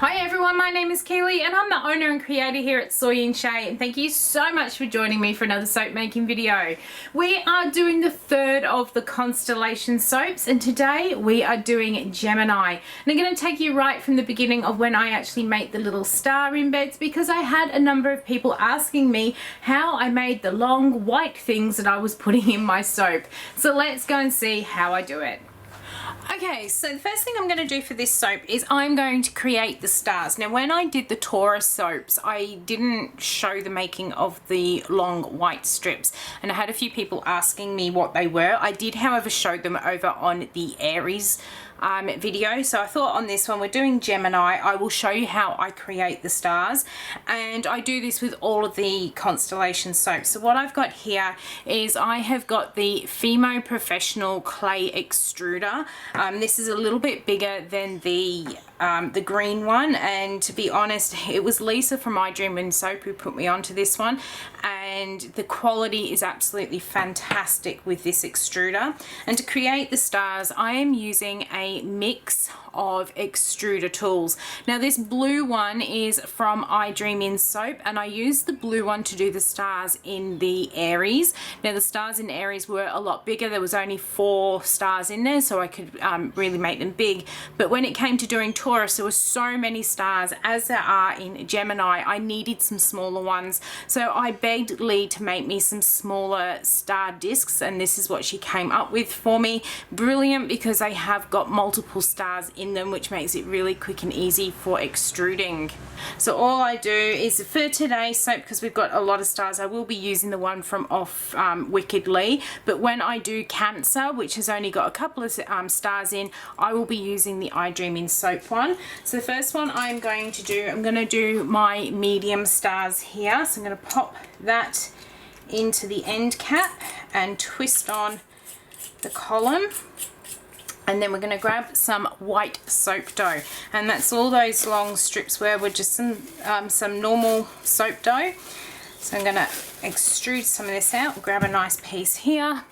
Hi everyone, my name is Keely and I'm the owner and creator here at Soy and Shea, and thank you so much for joining me for another soap making video. We are doing the third of the Constellation soaps, and today we are doing Gemini. And I'm going to take you right from the beginning of when I actually made the little star embeds, because I had a number of people asking me how I made the long white things that I was putting in my soap. So let's go and see how I do it. Okay, so the first thing I'm going to do for this soap is I'm going to create the stars. Now, when I did the Taurus soaps, I didn't show the making of the long white strips, and I had a few people asking me what they were. I did, however, show them over on the Aries video. So I thought on this one, we're doing Gemini, I will show you how I create the stars, and I do this with all of the Constellation soaps. So what I've got here is I have got the Fimo Professional Clay Extruder. This is a little bit bigger than the green one, and to be honest, it was Lisa from I Dream in Soap who put me onto this one, and the quality is absolutely fantastic with this extruder. And to create the stars, I am using a mix of extruder tools. Now, this blue one is from I Dream in Soap, and I used the blue one to do the stars in the Aries. Now, the stars in Aries were a lot bigger. There was only 4 stars in there, so I could really make them big. But when it came to doing Taurus, there were so many stars, as there are in Gemini. I needed some smaller ones, so I begged Lee to make me some smaller star discs, and this is what she came up with for me. Brilliant, because they have got multiple stars in them, which makes it really quick and easy for extruding. So all I do is, for today's soap, because we've got a lot of stars, I will be using the one from off Wickedly, but when I do Cancer, which has only got a couple of stars in, I will be using the I Dream in Soap one. So the first one I'm going to do my medium stars here. So I'm going to pop that into the end cap and twist on the column, and then we're going to grab some white soap dough, and that's all those long strips where we're just some normal soap dough. So I'm going to extrude some of this out, grab a nice piece here,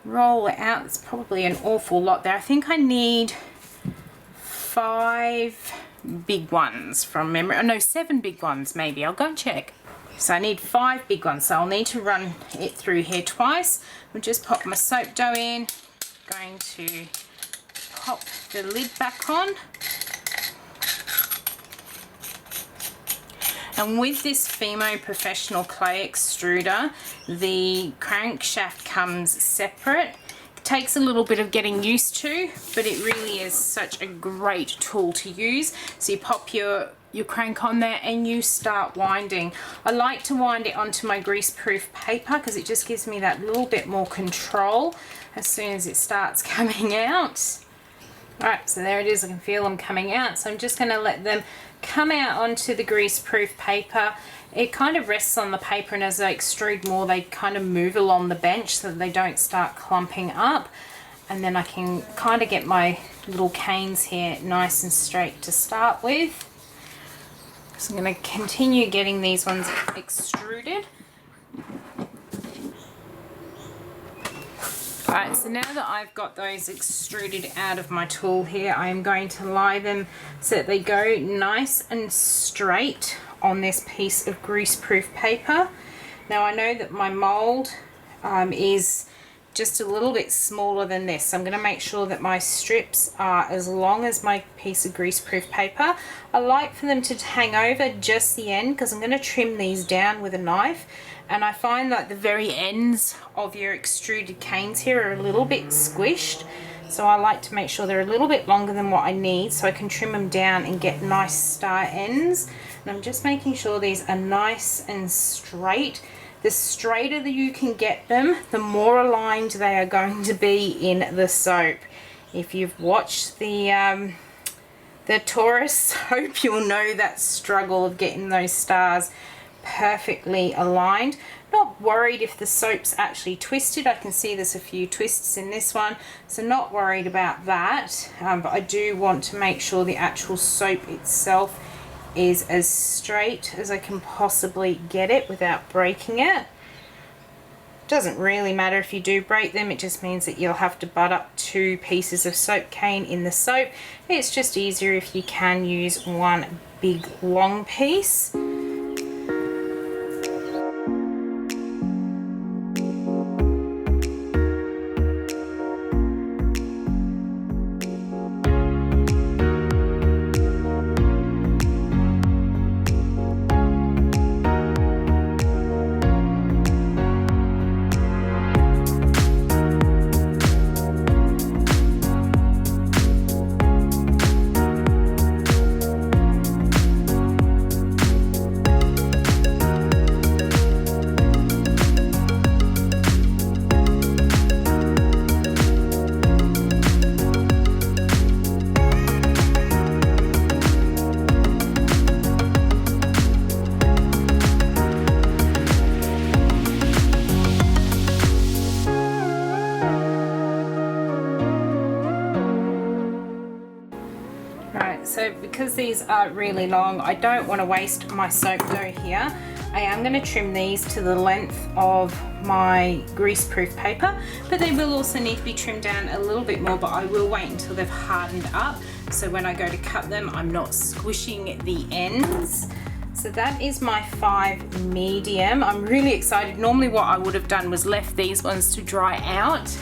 roll it out. It's probably an awful lot there. I think I need 5 big ones from memory. Oh no, 7 big ones maybe. I'll go and check. So I need 5 big ones, so I'll need to run it through here twice. I'll just pop my soap dough in, going to pop the lid back on. And with this Fimo Professional Clay Extruder, the crankshaft comes separate. It takes a little bit of getting used to, but it really is such a great tool to use. So you pop your crank on there and you start winding. I like to wind it onto my grease-proof paper because it just gives me that little bit more control as soon as it starts coming out. Alright, so there it is. I can feel them coming out. So I'm just going to let them come out onto the grease-proof paper. It kind of rests on the paper, and as I extrude more, they kind of move along the bench so that they don't start clumping up. And then I can kind of get my little canes here nice and straight to start with. So I'm going to continue getting these ones extruded. Alright, so now that I've got those extruded out of my tool here, I'm going to lie them so that they go nice and straight on this piece of grease-proof paper. Now, I know that my mold is just a little bit smaller than this, so I'm going to make sure that my strips are as long as my piece of greaseproof paper. I like for them to hang over just the end, because I'm going to trim these down with a knife, and I find that the very ends of your extruded canes here are a little bit squished, so I like to make sure they're a little bit longer than what I need so I can trim them down and get nice star ends. And I'm just making sure these are nice and straight. The straighter that you can get them, the more aligned they are going to be in the soap. If you've watched the Taurus soap, you'll know that struggle of getting those stars perfectly aligned. Not worried if the soap's actually twisted. I can see there's a few twists in this one, so not worried about that. But I do want to make sure the actual soap itself is as straight as I can possibly get it without breaking it. Doesn't really matter if you do break them, it just means that you'll have to butt up 2 pieces of soap cane in the soap. It's just easier if you can use one big long piece. So because these are really long, I don't want to waste my soap dough here. I am going to trim these to the length of my grease-proof paper, but they will also need to be trimmed down a little bit more, but I will wait until they've hardened up, so when I go to cut them, I'm not squishing the ends. So that is my 5 medium. I'm really excited. Normally what I would have done was left these ones to dry out,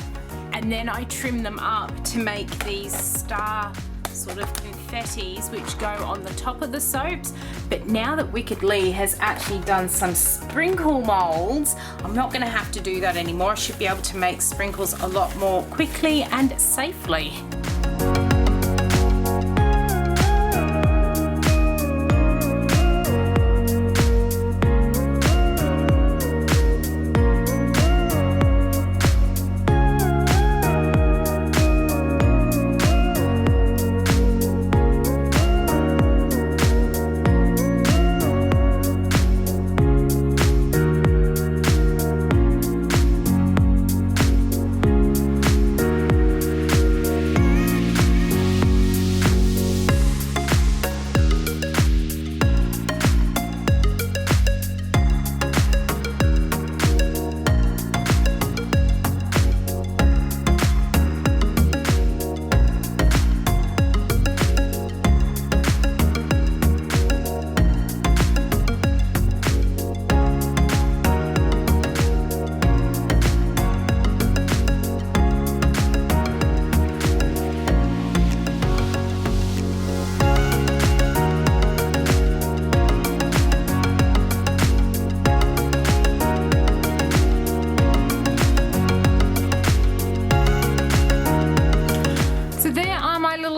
and then I trim them up to make these star sort of confettis which go on the top of the soaps. But now that Wicked Lee has actually done some sprinkle molds, I'm not going to have to do that anymore. I should be able to make sprinkles a lot more quickly and safely.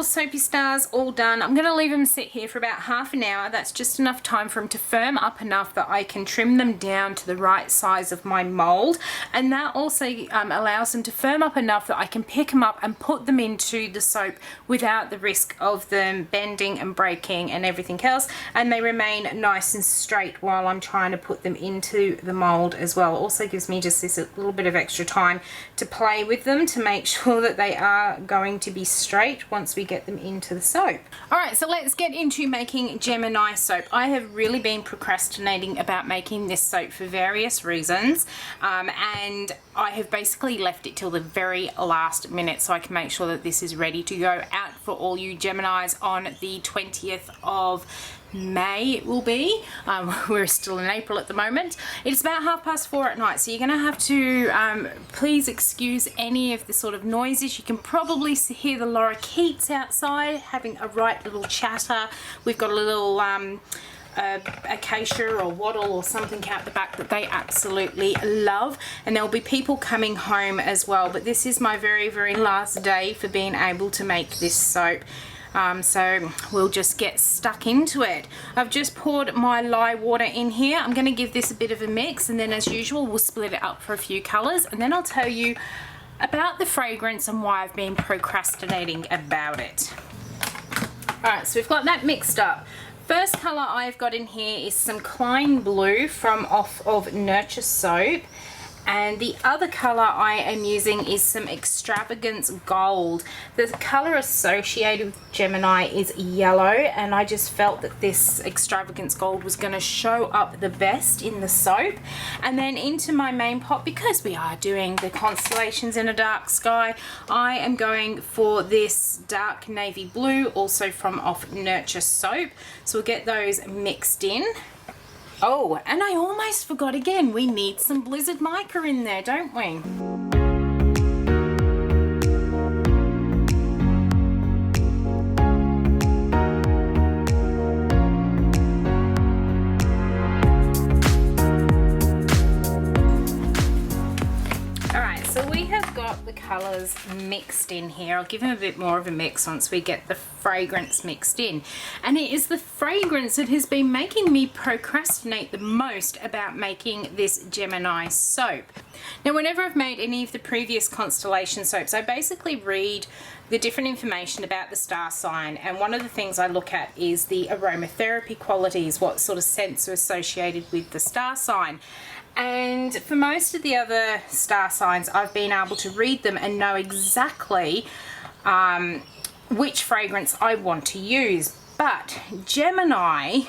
Soapy stars all done. I'm going to leave them sit here for about half an hour. That's just enough time for them to firm up enough that I can trim them down to the right size of my mold, and that also allows them to firm up enough that I can pick them up and put them into the soap without the risk of them bending and breaking and everything else, and they remain nice and straight while I'm trying to put them into the mold as well. Also gives me just this little bit of extra time to play with them to make sure that they are going to be straight once we get them into the soap. Alright, so let's get into making Gemini soap. I have really been procrastinating about making this soap for various reasons, and I have basically left it till the very last minute so I can make sure that this is ready to go out for all you Geminis on the 20th of May it will be. We're still in April at the moment. It's about 4:30 at night, so you're going to have to please excuse any of the sort of noises. You can probably hear the lorikeets outside having a right little chatter. We've got a little acacia or wattle or something out the back that they absolutely love, and there'll be people coming home as well. But this is my very last day for being able to make this soap. So we'll just get stuck into it. I've just poured my lye water in here. I'm going to give this a bit of a mix, and then as usual we'll split it up for a few colours, and then I'll tell you about the fragrance and why I've been procrastinating about it. Alright, so we've got that mixed up. First colour I've got in here is some Klein Blue from off of Nurture Soap, And the other color I am using is some Extravagance Gold. The color associated with Gemini is yellow, and I just felt that this Extravagance Gold was going to show up the best in the soap. And then into my main pot, because we are doing the constellations in a dark sky, I am going for this dark navy blue, also from off Nurture Soap. So we'll get those mixed in. Oh, and I almost forgot again, we need some Blizzard Mica in there, don't we? The colors mixed in here. I'll give them a bit more of a mix once we get the fragrance mixed in, and it is the fragrance that has been making me procrastinate the most about making this Gemini soap. Now, whenever I've made any of the previous constellation soaps, I basically read the different information about the star sign, and one of the things I look at is the aromatherapy qualities, what sort of scents are associated with the star sign. And for most of the other star signs, I've been able to read them and know exactly which fragrance I want to use. But Gemini,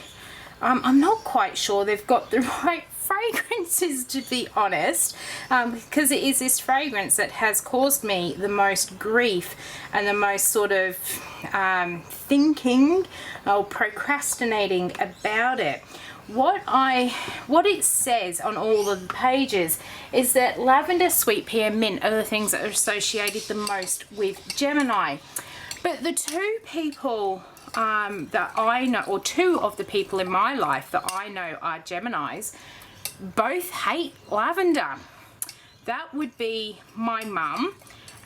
I'm not quite sure they've got the right fragrances, to be honest, because it is this fragrance that has caused me the most grief and the most sort of thinking or procrastinating about it. What it says on all of the pages is that lavender, sweet pea and mint are the things that are associated the most with Gemini. But the two people that I know, or two of the people in my life that I know are Geminis, both hate lavender. That would be my mum,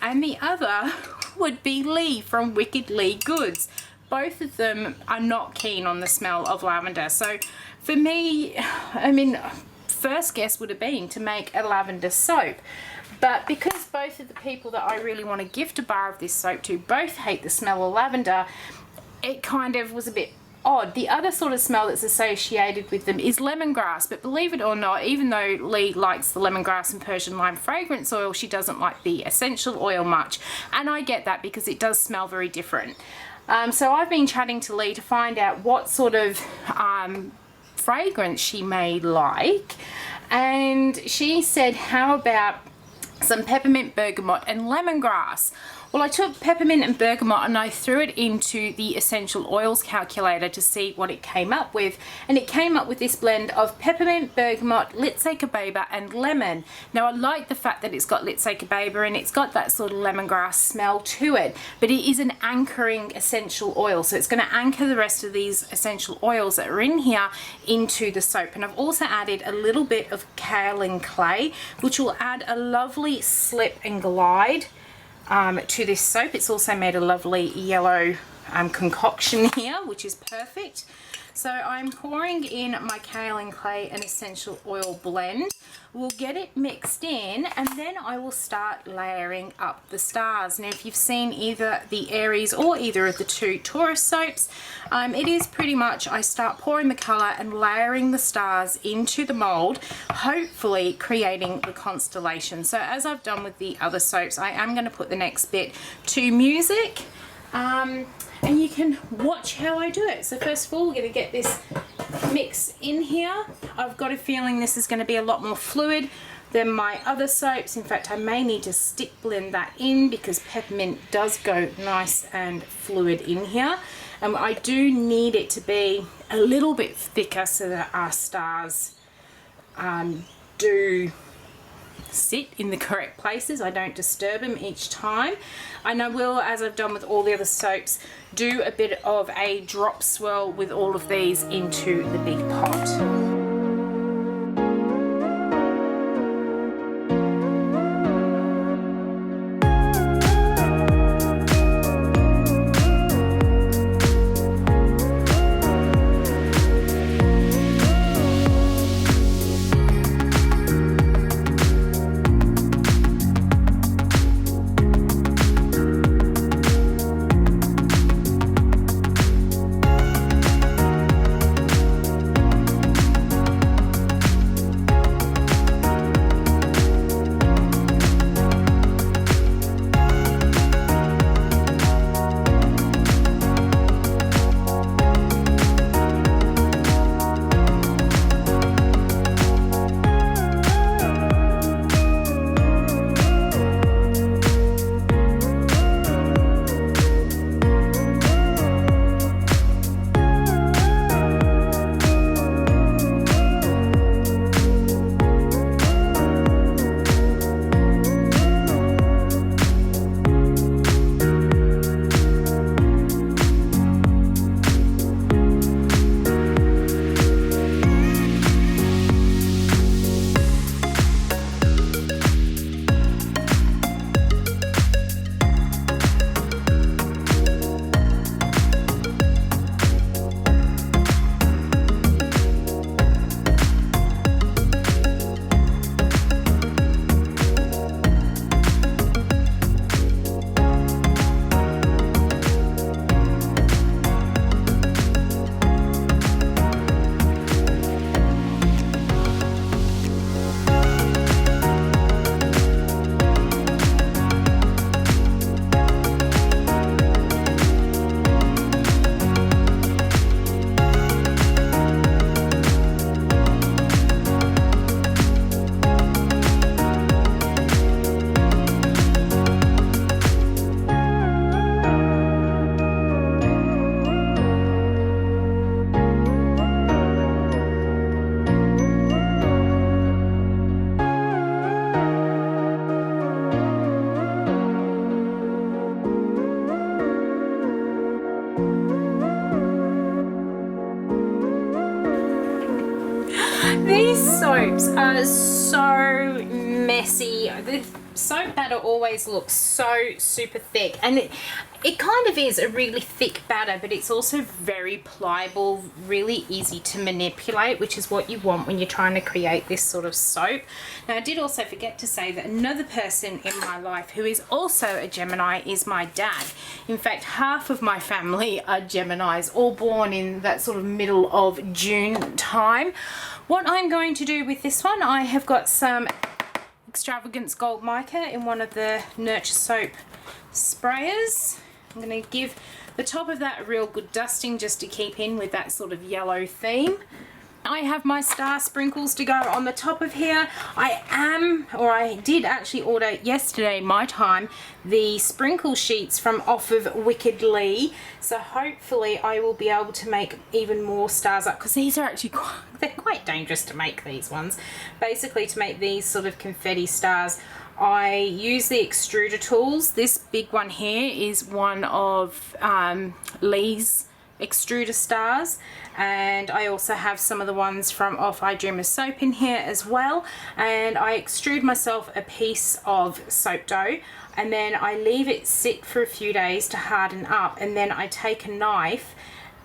and the other would be Lee from Wicked Lee Goods. Both of them are not keen on the smell of lavender. So for me, I mean, first guess would have been to make a lavender soap. But because both of the people that I really want to gift a bar of this soap to both hate the smell of lavender, it kind of was a bit odd. The other sort of smell that's associated with them is lemongrass, but believe it or not, even though Lee likes the lemongrass and Persian lime fragrance oil, she doesn't like the essential oil much. And I get that because it does smell very different. So I've been chatting to Lee to find out what sort of fragrance she may like, and she said, how about some peppermint, bergamot and lemongrass? Well, I took peppermint and bergamot and I threw it into the essential oils calculator to see what it came up with, and it came up with this blend of peppermint, bergamot, litsakebaber and lemon. Now, I like the fact that it's got litsakebaber and it's got that sort of lemongrass smell to it, but it is an anchoring essential oil, so it's going to anchor the rest of these essential oils that are in here into the soap. And I've also added a little bit of kaolin clay, which will add a lovely slip and glide to this soap. It's also made a lovely yellow concoction here, which is perfect. So I'm pouring in my kaolin clay and essential oil blend. We'll get it mixed in, and then I will start layering up the stars. Now, if you've seen either the Aries or either of the two Taurus soaps, it is pretty much I start pouring the colour and layering the stars into the mould, hopefully creating the constellation. So as I've done with the other soaps, I am going to put the next bit to music. And you can watch how I do it. So first of all, we're going to get this mix in here. I've got a feeling this is going to be a lot more fluid than my other soaps. In fact, I may need to stick blend that in because peppermint does go nice and fluid in here. And I do need it to be a little bit thicker so that our stars do sit in the correct places. I don't disturb them each time. And I will, as I've done with all the other soaps, do a bit of a drop swirl with all of these into the big pot. soaps are so messy. The soap batter always looks so super thick, and it kind of is a really thick batter, but it's also very pliable, really easy to manipulate, which is what you want when you're trying to create this sort of soap. Now, I did also forget to say that another person in my life who is also a Gemini is my dad. In fact, half of my family are Geminis, all born in that sort of middle of June time. What I'm going to do with this one, I have got some Extravagance Gold Mica in one of the Nurture Soap sprayers. I'm going to give the top of that a real good dusting just to keep in with that sort of yellow theme. I have my star sprinkles to go on the top of here. I did actually order yesterday, my time, the sprinkle sheets from off of Wickedly. So hopefully I will be able to make even more stars up, because these are actually they're quite dangerous to make, these ones. Basically, to make these sort of confetti stars, I use the extruder tools. This big one here is one of Lee's extruder stars, and I also have some of the ones from off I Dream of Soap in here as well. And I extrude myself a piece of soap dough, and then I leave it sit for a few days to harden up, and then I take a knife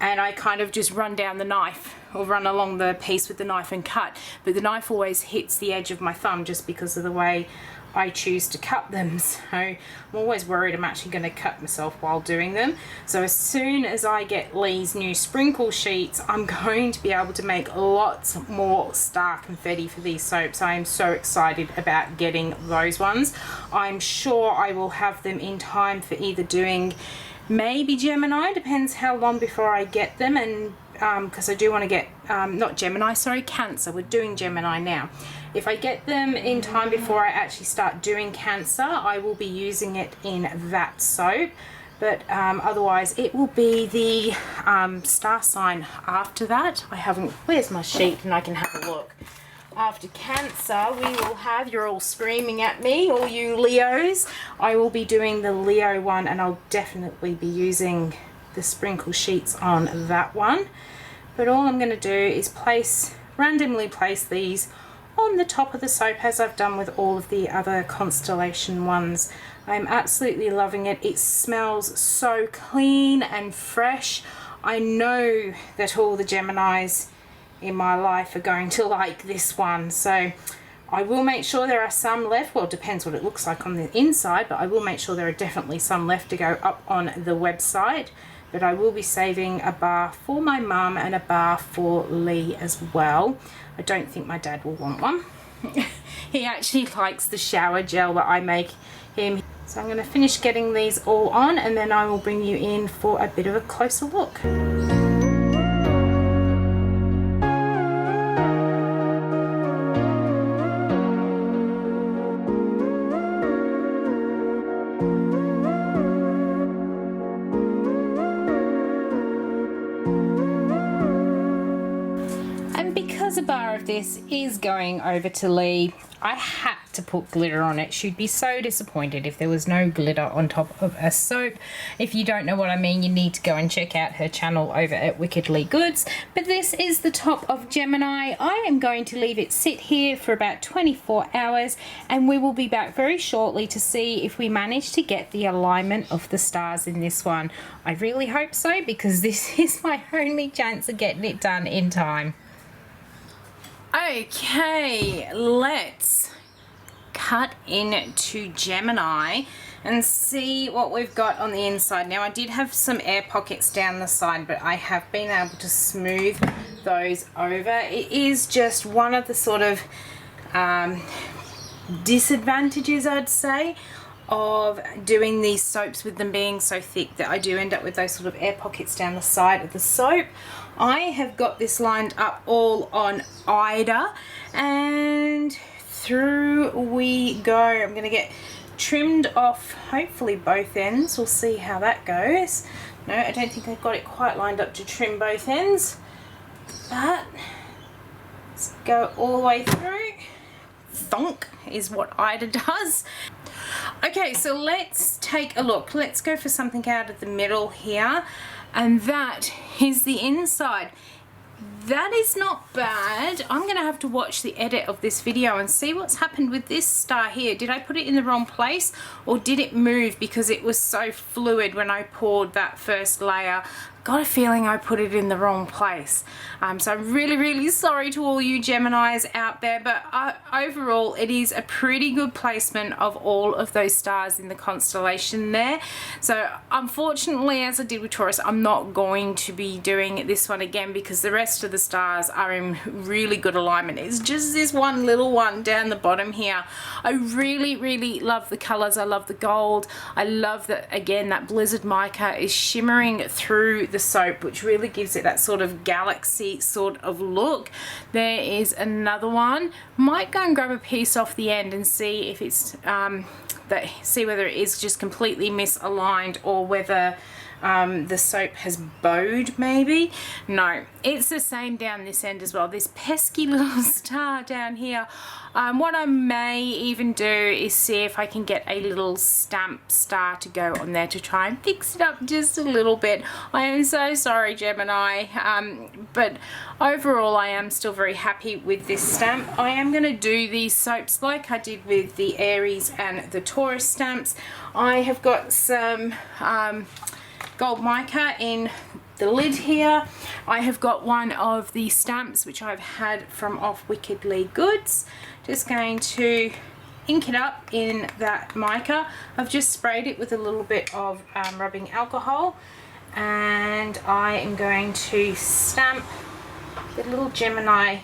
and I kind of just run down the knife, or run along the piece with the knife and cut. But the knife always hits the edge of my thumb just because of the way I choose to cut them. So I'm always worried I'm actually going to cut myself while doing them. So as soon as I get Lee's new sprinkle sheets, I'm going to be able to make lots more star confetti for these soaps. I am so excited about getting those ones. I'm sure I will have them in time for either doing maybe Gemini, depends how long before I get them, and because I do want to get not Gemini, sorry, Cancer. We're doing Gemini now. If I get them in time before I actually start doing Cancer, I will be using it in that soap. But otherwise it will be the star sign after that. Where's my sheet and I can have a look. After Cancer, we will have, you're all screaming at me, all you Leos, I will be doing the Leo one, and I'll definitely be using the sprinkle sheets on that one. But all I'm going to do is randomly place these on the top of the soap, as I've done with all of the other Constellation ones. I'm absolutely loving it. It smells so clean and fresh. I know that all the Geminis in my life are going to like this one, so I will make sure there are some left. Well, it depends what it looks like on the inside, but I will make sure there are definitely some left to go up on the website. But I will be saving a bar for my mum and a bar for Lee as well. I don't think my dad will want one. He actually likes the shower gel that I make him. So I'm going to finish getting these all on, and then I will bring you in for a bit of a closer look. A bar of this is going over to Lee. I had to put glitter on it. She'd be so disappointed if there was no glitter on top of a soap. If you don't know what I mean, you need to go and check out her channel over at Wickedly Goods. But this is the top of Gemini. I am going to leave it sit here for about 24 hours, and we will be back very shortly to see if we manage to get the alignment of the stars in this one. I really hope so, because this is my only chance of getting it done in time. Okay, let's cut into Gemini and see what we've got on the inside. Now, I did have some air pockets down the side, but I have been able to smooth those over. It is just one of the sort of disadvantages, I'd say, of doing these soaps with them being so thick, that I do end up with those sort of air pockets down the side of the soap. I have got this lined up all on Ida, and through we go. I'm going to get trimmed off hopefully both ends. We'll see how that goes. No, I don't think I've got it quite lined up to trim both ends, but let's go all the way through. Thunk is what Ida does. Okay, so let's take a look. Let's go for something out of the middle here, and that is the inside. that is not bad. I'm gonna have to watch the edit of this video and see what's happened with this star here. Did I put it in the wrong place, or did it move because it was so fluid when I poured that first layer? Got a feeling I put it in the wrong place. So I'm really sorry to all you Geminis out there, but overall it is a pretty good placement of all of those stars in the constellation there. So unfortunately, as I did with Taurus, I'm not going to be doing this one again because the rest of the stars are in really good alignment. It's just this one little one down the bottom here. I really love the colors. I love the gold. I love that, again, that blizzard mica is shimmering through the soap, which really gives it that sort of galaxy sort of look. There is another one. Might go and grab a piece off the end and see if it's see whether it is just completely misaligned or whether the soap has bowed maybe. No, it's the same down this end as well. This pesky little star down here. What I may even do is see if I can get a little stamp star to go on there to try and fix it up just a little bit. I am so sorry, Gemini, but overall I am still very happy with this stamp. I am going to do these soaps like I did with the Aries and the Taurus stamps. I have got some gold mica in the lid here. I have got one of the stamps which I've had from off Wickedly Goods. Just going to ink it up in that mica. I've just sprayed it with a little bit of rubbing alcohol, and I am going to stamp the little Gemini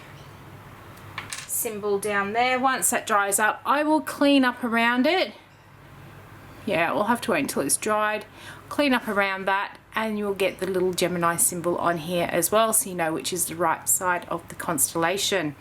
symbol down there. Once that dries up, I will clean up around it. Yeah, we'll have to wait until it's dried. Clean up around that, and you'll get the little Gemini symbol on here as well, so you know which is the right side of the constellation.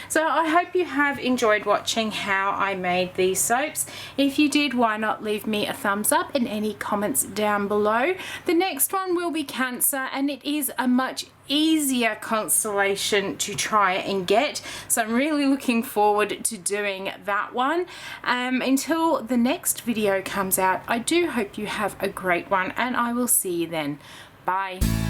So I hope you have enjoyed watching how I made these soaps. If you did, why not leave me a thumbs up and any comments down below. The next one will be Cancer, and it is a much easier constellation to try and get, so I'm really looking forward to doing that one. Until the next video comes out, I do hope you have a great one, and I will see you then. Bye.